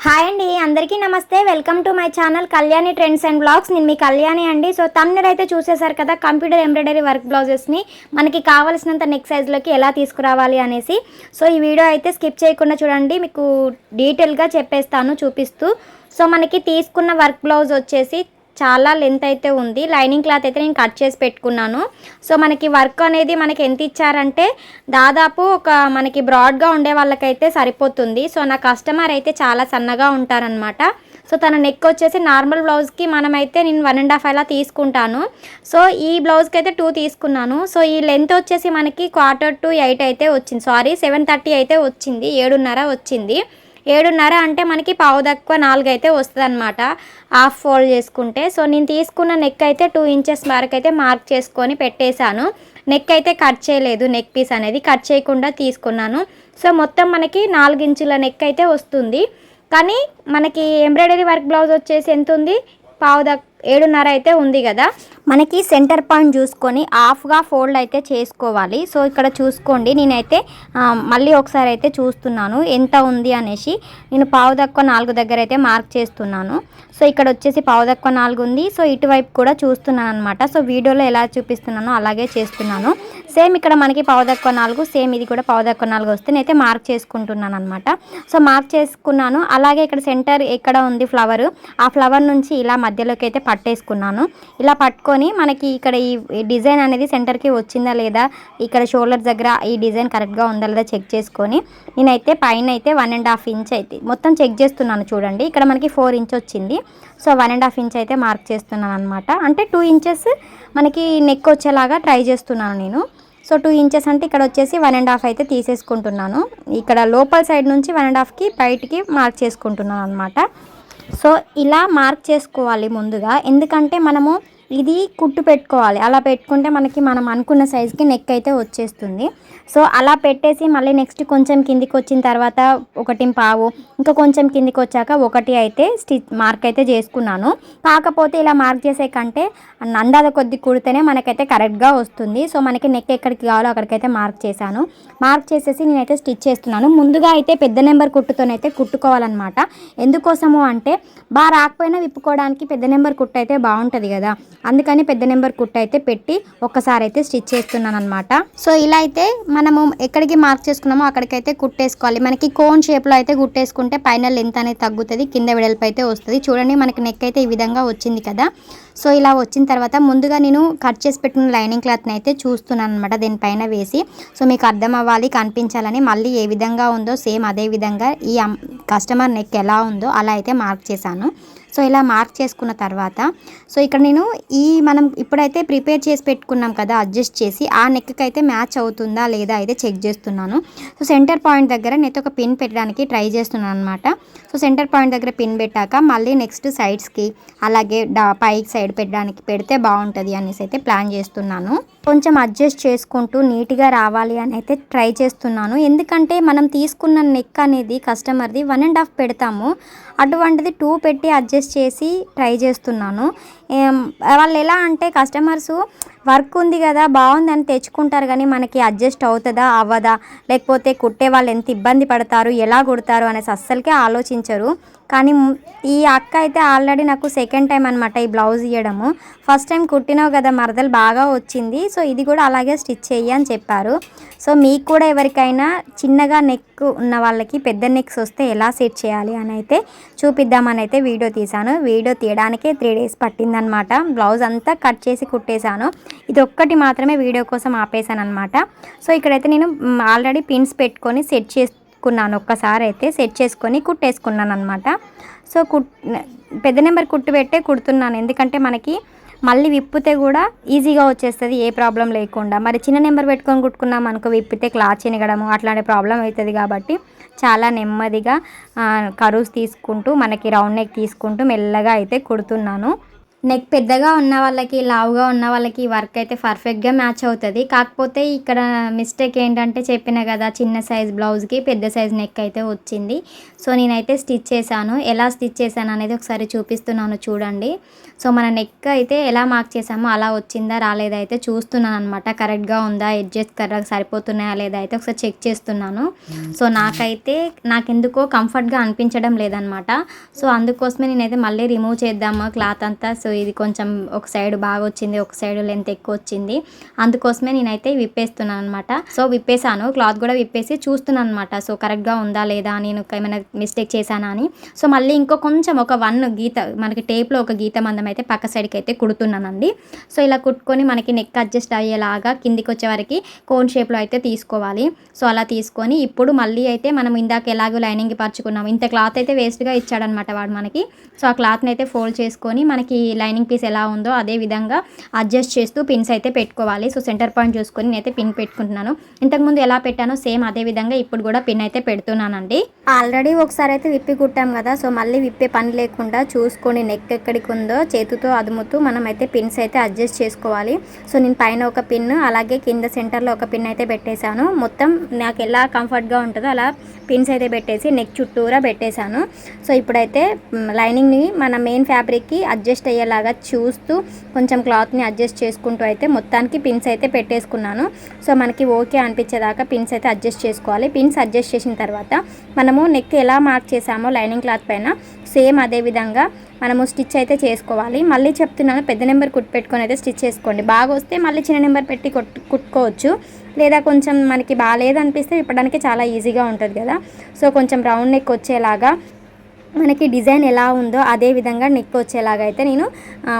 Hi అండి, అందరికీ నమస్తే. Welcome to my channel Kalyani trends and blogs. నేను మీ కళ్యాణి అండి. సో తమ్ముడు అయితే చూసేశారు కదా, కంప్యూటర్ ఎంబ్రాయిడరీ వర్క్ బ్లౌజెస్ని మనకి కావాల్సినంత నెక్ సైజ్లోకి ఎలా తీసుకురావాలి అనేసి. సో ఈ వీడియో అయితే స్కిప్ చేయకుండా చూడండి, మీకు డీటెయిల్గా చెప్పేస్తాను చూపిస్తూ. సో మనకి తీసుకున్న వర్క్ బ్లౌజ్ వచ్చేసి చాలా లెంత్ అయితే ఉంది. లైనింగ్ క్లాత్ అయితే నేను కట్ చేసి పెట్టుకున్నాను. సో మనకి వర్క్ అనేది మనకి ఎంత ఇచ్చారంటే దాదాపు ఒక మనకి బ్రాడ్గా ఉండే వాళ్ళకైతే సరిపోతుంది. సో నా కస్టమర్ అయితే చాలా సన్నగా ఉంటారనమాట. సో తన నెక్ వచ్చేసి నార్మల్ బ్లౌజ్కి మనమైతే నేను 1.5 అలా తీసుకుంటాను. సో ఈ బ్లౌజ్కి అయితే 2 తీసుకున్నాను. సో ఈ లెంత్ వచ్చేసి మనకి 7:45 అయితే వచ్చింది. 7:30 అయితే వచ్చింది, 7:30 వచ్చింది. 7:30 అంటే మనకి 4 అయితే వస్తుంది అనమాట, హాఫ్ ఫోల్డ్ చేసుకుంటే. సో నేను తీసుకున్న నెక్ అయితే 2 ఇంచెస్ వరకు అయితే మార్క్ చేసుకొని పెట్టేశాను. నెక్ అయితే కట్ చేయలేదు, నెక్ పీస్ అనేది కట్ చేయకుండా తీసుకున్నాను. సో మొత్తం మనకి 4 ఇంచుల నెక్ అయితే వస్తుంది. కానీ మనకి ఎంబ్రాయిడరీ వర్క్ బ్లౌజ్ వచ్చేసి ఎంత ఉంది, 7:30 అయితే ఉంది కదా. మనకి సెంటర్ పాయింట్ చూసుకొని హాఫ్గా ఫోల్డ్ అయితే చేసుకోవాలి. సో ఇక్కడ చూసుకోండి, నేనైతే మళ్ళీ ఒకసారి అయితే చూస్తున్నాను ఎంత ఉంది అనేసి. నేను 4:15 దగ్గర అయితే మార్క్ చేస్తున్నాను. సో ఇక్కడ వచ్చేసి 4:15 ఉంది. సో ఇటువైపు కూడా చూస్తున్నాను అనమాట. సో వీడియోలో ఎలా చూపిస్తున్నానో అలాగే చేస్తున్నాను. సేమ్ ఇక్కడ మనకి 4:15, సేమ్ ఇది కూడా 4:15 వస్తే నేనైతే మార్క్ చేసుకుంటున్నాను అనమాట. సో మార్క్ చేసుకున్నాను. అలాగే ఇక్కడ సెంటర్ ఎక్కడ ఉంది ఫ్లవర్, ఆ ఫ్లవర్ నుంచి ఇలా మధ్యలోకి అయితే పట్టేసుకున్నాను. ఇలా పట్టుకొని మనకి ఇక్కడ ఈ డిజైన్ అనేది సెంటర్కి వచ్చిందా లేదా, ఇక్కడ షోల్డర్ దగ్గర ఈ డిజైన్ కరెక్ట్గా ఉందా లేదా చెక్ చేసుకొని నేనైతే పైన అయితే 1.5 ఇంచ్ అయితే మొత్తం చెక్ చేస్తున్నాను. చూడండి ఇక్కడ మనకి 4 ఇంచ్ వచ్చింది. సో 1.5 ఇంచ్ అయితే మార్క్ చేస్తున్నాను అనమాట. అంటే 2 ఇంచెస్ మనకి నెక్ వచ్చేలాగా ట్రై చేస్తున్నాను నేను. సో 2 ఇంచెస్ అంటే ఇక్కడ వచ్చేసి 1.5 అయితే తీసేసుకుంటున్నాను. ఇక్కడ లోపల సైడ్ నుంచి 1.5కి బయటికి మార్క్ చేసుకుంటున్నాను అనమాట. సో ఇలా మార్క్ చేసుకోవాలి ముందుగా, ఎందుకంటే మనము ఇది కుట్టు పెట్టుకోవాలి. అలా పెట్టుకుంటే మనకి మనం అనుకున్న సైజుకి నెక్ అయితే వచ్చేస్తుంది. సో అలా పెట్టేసి మళ్ళీ నెక్స్ట్ కొంచెం కిందికి వచ్చిన తర్వాత 1.5, ఇంకా కొంచెం కిందికి వచ్చాక 1 అయితే మార్క్ అయితే చేసుకున్నాను. కాకపోతే ఇలా మార్క్ చేసే కంటే అందాద కొద్ది కుడితేనే మనకైతే కరెక్ట్గా వస్తుంది. సో మనకి నెక్ ఎక్కడికి కావాలో అక్కడికైతే మార్క్ చేశాను. మార్క్ చేసేసి నేనైతే స్టిచ్ చేస్తున్నాను. ముందుగా అయితే పెద్ద నెంబర్ కుట్టుతోనైతే కుట్టుకోవాలన్నమాట. ఎందుకోసము అంటే బాగా రాకపోయినా విప్పుకోవడానికి పెద్ద నెంబర్ కుట్టు అయితే బాగుంటుంది కదా, అందుకని పెద్ద నెంబర్ కుట్టు అయితే పెట్టి ఒక్కసారి అయితే స్టిచ్ చేస్తున్నాను అనమాట. సో ఇలా అయితే మనము ఎక్కడికి మార్క్ చేసుకున్నామో అక్కడికైతే కుట్టేసుకోవాలి. మనకి కోన్ షేప్లో అయితే కుట్టేసుకుంటే పైన లెంత్ అనేది తగ్గుతుంది, కింద వెడల్పు అయితే వస్తుంది. చూడండి మనకి నెక్ అయితే ఈ విధంగా వచ్చింది కదా. సో ఇలా వచ్చిన తర్వాత ముందుగా నేను కట్ చేసి పెట్టిన లైనింగ్ క్లాత్ని అయితే చూస్తున్నాను అనమాట, దీనిపైన వేసి. సో మీకు అర్థం అవ్వాలి, కనిపించాలని మళ్ళీ ఏ విధంగా ఉందో సేమ్ అదే విధంగా ఈ కస్టమర్ నెక్ ఎలా ఉందో అలా అయితే మార్క్ చేశాను. సో ఇలా మార్క్ చేసుకున్న తర్వాత సో ఇక్కడ నేను మనం ఇప్పుడైతే ప్రిపేర్ చేసి పెట్టుకున్నాం కదా, అడ్జస్ట్ చేసి ఆ నెక్కి అయితే మ్యాచ్ అవుతుందా లేదా అయితే చెక్ చేస్తున్నాను. సో సెంటర్ పాయింట్ దగ్గర నేను ఒక పిన్ పెట్టడానికి ట్రై చేస్తున్నాను అనమాట. సో సెంటర్ పాయింట్ దగ్గర పిన్ పెట్టాక మళ్ళీ నెక్స్ట్ సైడ్స్కి అలాగే పైకి సైడ్ పెడితే బాగుంటుంది అనేసి అయితే ప్లాన్ చేస్తున్నాను. కొంచెం అడ్జస్ట్ చేసుకుంటూ నీట్గా రావాలి అని అయితే ట్రై చేస్తున్నాను. ఎందుకంటే మనం తీసుకున్న నెక్ అనేది కస్టమర్ది 1.5 పెడతాము, అటువంటిది 2 పెట్టి అడ్జస్ట్ చేసి ట్రై చేస్తున్నాను. వాళ్ళు ఎలా అంటే కస్టమర్స్ వర్క్ ఉంది కదా బాగుందని తెచ్చుకుంటారు, కానీ మనకి అడ్జస్ట్ అవుతుందా అవ్వదా, లేకపోతే కుట్టే వాళ్ళు ఎంత ఇబ్బంది పడతారు, ఎలా కుడతారు అనేసి అస్సలకే ఆలోచించరు. కానీ ఈ అక్క అయితే ఆల్రెడీ నాకు సెకండ్ టైం అనమాట ఈ బ్లౌజ్ ఇవ్వడము. ఫస్ట్ టైం కుట్టినావు కదా మరదలు బాగా వచ్చింది, సో ఇది కూడా అలాగే స్టిచ్ చెయ్యి అని చెప్పారు. సో మీకు కూడా ఎవరికైనా చిన్నగా నెక్ ఉన్న వాళ్ళకి పెద్ద నెక్స్ వస్తే ఎలా సెట్ చేయాలి అని అయితే చూపిద్దామని అయితే వీడియో తీశాను. వీడియో తీయడానికే 3 days పట్టిందనమాట. బ్లౌజ్ అంతా కట్ చేసి కుట్టేశాను, ఇది ఒక్కటి మాత్రమే వీడియో కోసం ఆపేశాను అనమాట. సో ఇక్కడైతే నేను ఆల్రెడీ పిన్స్ పెట్టుకొని సెట్ చేసుకున్నాను, ఒక్కసారి అయితే సెట్ చేసుకొని కుట్టేసుకున్నాను అనమాట. సో పెద్ద నెంబర్ కుట్టు పెట్టే కుడుతున్నాను, ఎందుకంటే మనకి మళ్ళీ విప్పితే కూడా ఈజీగా వచ్చేస్తుంది ఏ ప్రాబ్లం లేకుండా. మరి చిన్న నెంబర్ పెట్టుకొని కుట్టుకున్నాం అనుకో, విప్పితే క్లాత్ చినగడము అట్లాంటి ప్రాబ్లం అవుతుంది. కాబట్టి చాలా నెమ్మదిగా కరువుస్ తీసుకుంటూ మనకి రౌండ్ నెక్ తీసుకుంటూ మెల్లగా అయితే కుడుతున్నాను. నెక్ పెద్దగా ఉన్న వాళ్ళకి, లావుగా ఉన్న వాళ్ళకి వర్క్ అయితే పర్ఫెక్ట్‌గా మ్యాచ్ అవుతది. కాకపోతే ఇక్కడ మిస్టేక్ ఏంటంటే చెప్పినా గదా! చిన్న సైజ్ బ్లౌజ్‌కి పెద్ద సైజ్ నెక్ అయితే వచ్చింది. సో, నేనైతే స్టిచ్ చేశాను. ఎలా స్టిచ్ చేశాననేది ఒకసారి చూపిస్తున్నాను చూడండి. సో, మన నెక్ అయితే ఎలా మార్క్ చేసామో అలా వచ్చిందా? రాలేదా? అయితే చూస్తున్నాననమాట. కరెక్ట్‌గా ఉందా? ఎడ్జెస్ కరెక్ట్‌గా సరిపోతున్నాయా? లేదా? అయితే ఒకసారి చెక్ చేస్తున్నాను. సో, నాకెందుకో కంఫర్ట్‌గా అనిపించడం లేదనమాట. సో, అందుకోసమే నేనైతే మళ్ళీ రిమూవ్ చేద్దామా క్లాత్ అంతా. సో, ఇది కొంచెం ఒక సైడ్ బాగా వచ్చింది, ఒక సైడ్ లెంత్ ఎక్కువ వచ్చింది. అందుకోసమే నేనైతే విప్పేస్తున్నాను అనమాట. సో, విప్పేసాను, క్లాత్ కూడా విప్పేసి చూస్తున్నాను అనమాట. సో, కరెక్ట్‌గా ఉందా లేదా, నేను ఏమైనా మిస్టేక్ చేశానా అని. సో, మళ్ళీ ఇంకో కొంచెం ఒక 1 గీత, మనకి టేప్లో ఒక గీత మందం అయితే పక్క సైడ్కి అయితే కుడుతున్నానండి. సో, ఇలా కుట్టుకొని మనకి నెక్ అడ్జస్ట్ అయ్యేలాగా కిందికి వచ్చే వరకు కోన్ షేప్లో అయితే తీసుకోవాలి. సో, అలా తీసుకొని ఇప్పుడు మళ్ళీ అయితే మనం ఇందాక ఎలాగో లైనింగ్ పరుచుకున్నాము, ఇంత క్లాత్ అయితే వేస్ట్గా ఇచ్చాడనమాట వాడు మనకి. సో, ఆ క్లాత్ని అయితే ఫోల్డ్ చేసుకొని మనకి లైనింగ్ పీస్ ఎలా ఉందో అదే విధంగా అడ్జస్ట్ చేస్తూ పిన్స్ అయితే పెట్టుకోవాలి. సో, సెంటర్ పాయింట్ చూసుకొని నేనైతే పిన్ పెట్టుకుంటున్నాను. ఇంతకుముందు ఎలా పెట్టానో సేమ్ అదే విధంగా ఇప్పుడు కూడా పిన్ అయితే పెడుతున్నానండి. ఆల్రెడీ ఒకసారి అయితే విప్పి కుట్టాం కదా, సో మళ్ళీ విప్పే పని లేకుండా చూసుకొని నెక్ ఎక్కడికి ఉందో చేతితో అదుముతూ మనం అయితే పిన్స్ అయితే అడ్జస్ట్ చేసుకోవాలి. సో, నేను పైన ఒక పిన్ అలాగే కింద సెంటర్లో ఒక పిన్ అయితే పెట్టేశాను. మొత్తం నాకు ఎలా కంఫర్ట్గా ఉంటుందో అలా పిన్స్ అయితే పెట్టేసి నెక్ చుట్టూరా పెట్టేశాను. సో, ఇప్పుడైతే లైనింగ్ని మన మెయిన్ ఫ్యాబ్రిక్కి అడ్జస్ట్ అయ్యేలాగా చూస్తూ కొంచెం క్లాత్ని అడ్జస్ట్ చేసుకుంటూ అయితే మొత్తానికి పిన్స్ అయితే పెట్టేసుకున్నాను. సో, మనకి ఓకే అనిపించేదాకా పిన్స్ అయితే అడ్జస్ట్ చేసుకోవాలి. పిన్స్ అడ్జస్ట్ చేసిన తర్వాత మనము నెక్ ఎలా మార్క్ చేసామో లైనింగ్ క్లాత్ పైన సేమ్ అదే విధంగా మనము స్టిచ్ అయితే చేసుకోవాలి. మళ్ళీ చెప్తున్నాను, పెద్ద నెంబర్ కుట్టు పెట్టుకొని అయితే స్టిచ్ చేసుకోండి. బాగా వస్తే మళ్ళీ చిన్న నెంబర్ పెట్టి కుట్టుకోవచ్చు. లేదా కొంచెం మనకి బాగాలేదనిపిస్తే ఇప్పడానికి చాలా ఈజీగా ఉంటుంది కదా. సో, కొంచెం రౌండ్ నెక్ వచ్చేలాగా మనకి డిజైన్ ఎలా ఉందో అదే విధంగా నెక్ వచ్చేలాగా అయితే నేను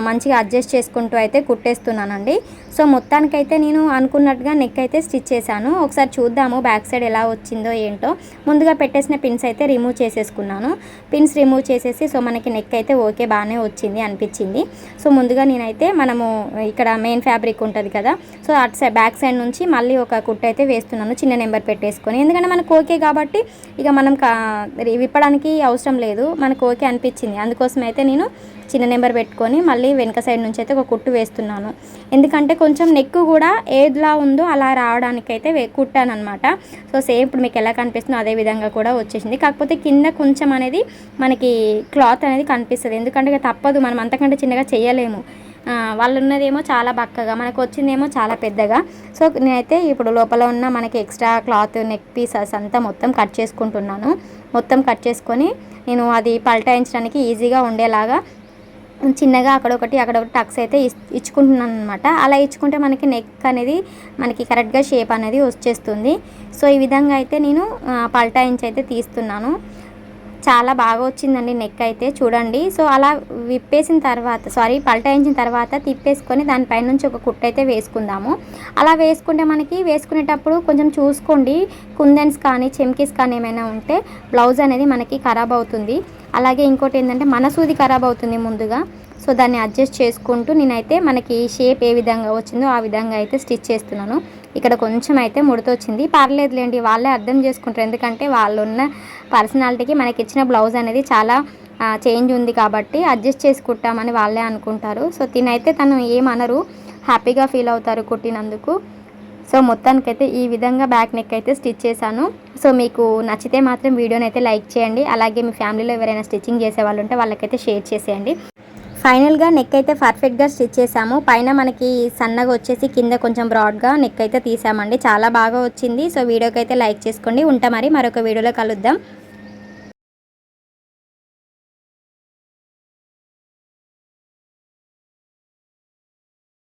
మంచిగా అడ్జస్ట్ చేసుకుంటూ అయితే కుట్టేస్తున్నానండి. సో, మొత్తానికైతే నేను అనుకున్నట్టుగా నెక్ అయితే స్టిచ్ చేశాను. ఒకసారి చూద్దాము బ్యాక్ సైడ్ ఎలా వచ్చిందో ఏంటో. ముందుగా పెట్టేసిన పిన్స్ అయితే రిమూవ్ చేసేసుకున్నాను. పిన్స్ రిమూవ్ చేసేసి సో మనకి నెక్ అయితే ఓకే బాగానే వచ్చింది అనిపించింది. సో, ముందుగా నేనైతే మనము ఇక్కడ మెయిన్ ఫ్యాబ్రిక్ ఉంటుంది కదా, సో అటు సైడ్ బ్యాక్ సైడ్ నుంచి మళ్ళీ ఒక కుట్టు అయితే వేస్తున్నాను చిన్న నెంబర్ పెట్టేసుకొని. ఎందుకంటే మనకు ఓకే కాబట్టి ఇక మనం విప్పడానికి అవసరం లేదు, మనకు ఓకే అనిపించింది. అందుకోసం అయితే నేను చిన్న నెంబర్ పెట్టుకొని మళ్ళీ వెనక సైడ్ నుంచి అయితే ఒక కుట్టు వేస్తున్నాను. ఎందుకంటే కొంచెం నెక్ కూడా ఏదిలా ఉందో అలా రావడానికైతే కుట్టాను అనమాట. సో, సేమ్ ఇప్పుడు మీకు ఎలా కనిపిస్తుందో అదే విధంగా కూడా వచ్చేసింది. కాకపోతే కింద కొంచెం అనేది మనకి క్లాత్ అనేది కనిపిస్తుంది. ఎందుకంటే తప్పదు, మనం అంతకంటే చిన్నగా చేయలేము. వాళ్ళు ఉన్నదేమో చాలా బక్కగా, మనకు వచ్చిందేమో చాలా పెద్దగా. సో, నేనైతే ఇప్పుడు లోపల ఉన్న మనకి ఎక్స్ట్రా క్లాత్ నెక్ పీసెస్ అంతా మొత్తం కట్ చేసుకుంటున్నాను. మొత్తం కట్ చేసుకొని నేను అది పల్టాయించడానికి ఈజీగా ఉండేలాగా చిన్నగా అక్కడొకటి టక్స్ అయితే ఇచ్చుకుంటున్నాను అనమాట. అలా ఇచ్చుకుంటే మనకి నెక్ అనేది మనకి కరెక్ట్గా షేప్ అనేది వచ్చేస్తుంది. సో, ఈ విధంగా అయితే నేను పల్టాయించి అయితే తీస్తున్నాను. చాలా బాగా వచ్చిందండి నెక్ అయితే చూడండి. సో, అలా విప్పేసిన తర్వాత పల్టాయించిన తర్వాత తిప్పేసుకొని దానిపైన నుంచి ఒక కుట్టు అయితే వేసుకుందాము. అలా వేసుకుంటే మనకి వేసుకునేటప్పుడు కొంచెం చూసుకోండి, కుందన్స్ కానీ చెమ్కీస్ కానీ ఏమైనా ఉంటే బ్లౌజ్ అనేది మనకి ఖరాబ్ అవుతుంది. అలాగే ఇంకోటి ఏంటంటే మన సూది ఖరాబ్ అవుతుంది ముందుగా. సో, దాన్ని అడ్జస్ట్ చేసుకుంటూ నేనైతే మనకి షేప్ ఏ విధంగా వచ్చిందో ఆ విధంగా అయితే స్టిచ్ చేస్తున్నాను. ఇక్కడ కొంచెం అయితే ముడత వచ్చింది, పర్లేదులేండి, వాళ్ళే అర్థం చేసుకుంటారు. ఎందుకంటే వాళ్ళు ఉన్న పర్సనాలిటీకి మనకి ఇచ్చిన బ్లౌజ్ అనేది చాలా చేంజ్ ఉంది కాబట్టి అడ్జస్ట్ చేసి కుట్టామని వాళ్ళే అనుకుంటారు. సో, తను ఏమనరు, హ్యాపీగా ఫీల్ అవుతారు కుట్టినందుకు. సో, మొత్తానికైతే ఈ విధంగా బ్యాక్ నెక్ అయితే స్టిచ్ చేశాను. సో, మీకు నచ్చితే మాత్రం వీడియోని అయితే లైక్ చేయండి. అలాగే మీ ఫ్యామిలీలో ఎవరైనా స్టిచ్చింగ్ చేసే వాళ్ళు ఉంటే వాళ్ళకైతే షేర్ చేసేయండి. ఫైనల్గా నెక్ అయితే పర్ఫెక్ట్గా స్టిచ్ చేసాము. పైన మనకి సన్నగా వచ్చేసి కింద కొంచెం బ్రాడ్గా నెక్ అయితే తీసామండి. చాలా బాగా వచ్చింది. సో, వీడియోకి అయితే లైక్ చేసుకోండి. ఉంటా మరి మరొక వీడియోలో కలుద్దాం.